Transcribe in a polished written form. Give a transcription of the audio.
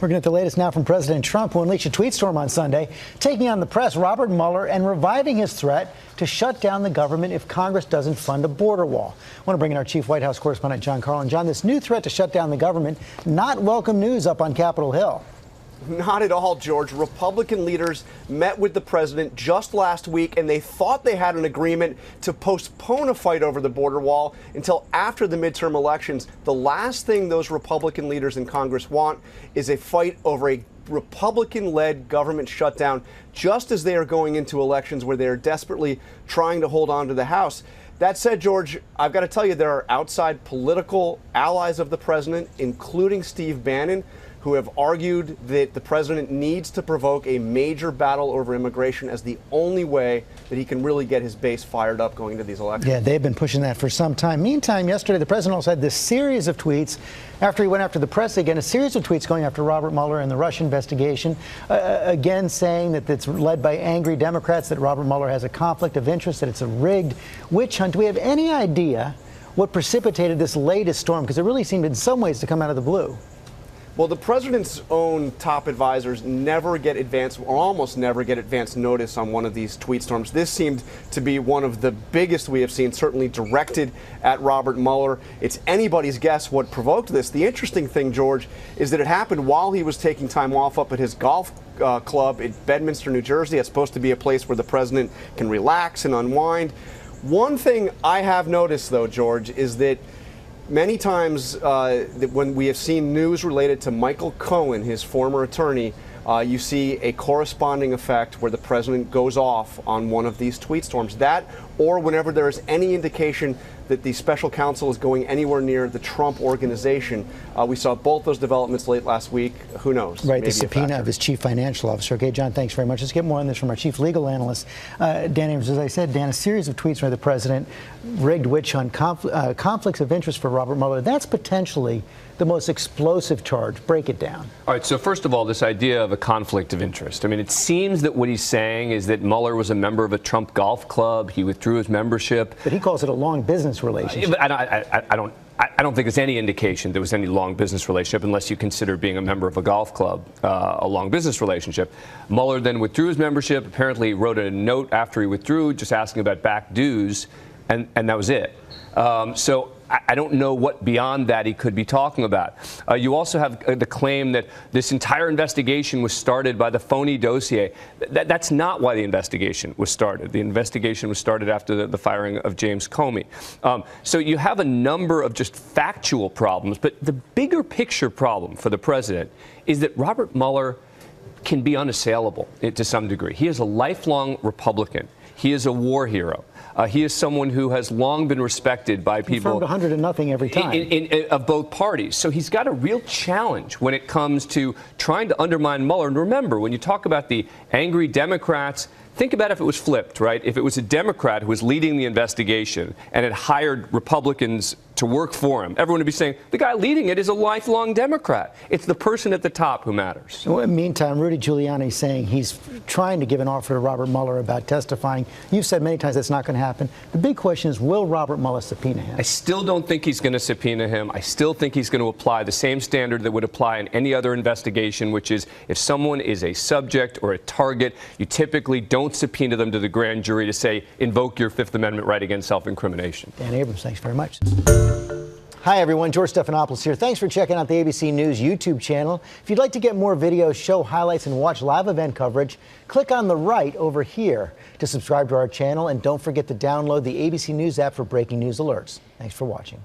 We're going to get the latest now from President Trump, who unleashed a tweet storm on Sunday, taking on the press, Robert Mueller, and reviving his threat to shut down the government if Congress doesn't fund a border wall. I want to bring in our chief White House correspondent, John Carlin. John, this new threat to shut down the government, not welcome news up on Capitol Hill. Not at all, George. Republican leaders met with the president just last week, and they thought they had an agreement to postpone a fight over the border wall until after the midterm elections. The last thing those Republican leaders in Congress want is a fight over a Republican-led government shutdown, just as they are going into elections where they are desperately trying to hold on to the House. That said, George, I've got to tell you, there are outside political allies of the president, including Steve Bannon, who have argued that the president needs to provoke a major battle over immigration as the only way that he can really get his base fired up going into these elections. Yeah, they've been pushing that for some time. Meantime, yesterday, the president also had this series of tweets after he went after the press again, a series of tweets going after Robert Mueller and the Russia investigation, again saying that it's led by angry Democrats, that Robert Mueller has a conflict of interest, that it's a rigged witch hunt. Do we have any idea what precipitated this latest storm? Because it really seemed in some ways to come out of the blue. Well, the president's own top advisors never get advance, or almost never get advance notice on one of these tweet storms. This seemed to be one of the biggest we have seen, certainly directed at Robert Mueller. It's anybody's guess what provoked this. The interesting thing, George, is that it happened while he was taking time off up at his golf club in Bedminster, New Jersey. It's supposed to be a place where the president can relax and unwind. One thing I have noticed, though, George, is that many times when we have seen news related to Michael Cohen, his former attorney, you see a corresponding effect where the president goes off on one of these tweet storms. That, or whenever there is any indication that the special counsel is going anywhere near the Trump organization. We saw both those developments late last week. Who knows? Right, the subpoena of his chief financial officer. Okay, John, thanks very much. Let's get more on this from our chief legal analyst, Dan Abrams. As I said, Dan, a series of tweets from the president, rigged witch hunt, conflicts of interest for Robert Mueller. That's potentially the most explosive charge. Break it down. All right, so first of all, this idea of a conflict of interest. I mean, it seems that what he's saying is that Mueller was a member of a Trump golf club. He withdrew his membership. But he calls it a long business relationship. I don't think there's any indication there was any long business relationship unless you consider being a member of a golf club a long business relationship. Mueller then withdrew his membership. Apparently, he wrote a note after he withdrew just asking about back dues, and that was it. So I don't know what beyond that he could be talking about. You also have the claim that this entire investigation was started by the phony dossier. That's not why the investigation was started. The investigation was started after the firing of James Comey. So you have a number of just factual problems, but the bigger picture problem for the president is that Robert Mueller can be unassailable to some degree. He is a lifelong Republican. He is a war hero. He is someone who has long been respected by people. Confirmed 100-0 every time. Of both parties. So he's got a real challenge when it comes to trying to undermine Mueller. And remember, when you talk about the angry Democrats, think about if it was flipped, right? If it was a Democrat who was leading the investigation and had hired Republicans to work for him, everyone would be saying, the guy leading it is a lifelong Democrat. It's the person at the top who matters. Well, in the meantime, Rudy Giuliani is saying he's trying to give an offer to Robert Mueller about testifying. You've said many times that's not going to happen. The big question is, will Robert Mueller subpoena him? I still don't think he's going to subpoena him. I still think he's going to apply the same standard that would apply in any other investigation, which is if someone is a subject or a target, you typically don't subpoena them to the grand jury to say, invoke your Fifth Amendment right against self-incrimination. Dan Abrams, thanks very much. Hi, everyone. George Stephanopoulos here. Thanks for checking out the ABC News YouTube channel. If you'd like to get more videos, show highlights, and watch live event coverage, click on the right over here to subscribe to our channel. And don't forget to download the ABC News app for breaking news alerts. Thanks for watching.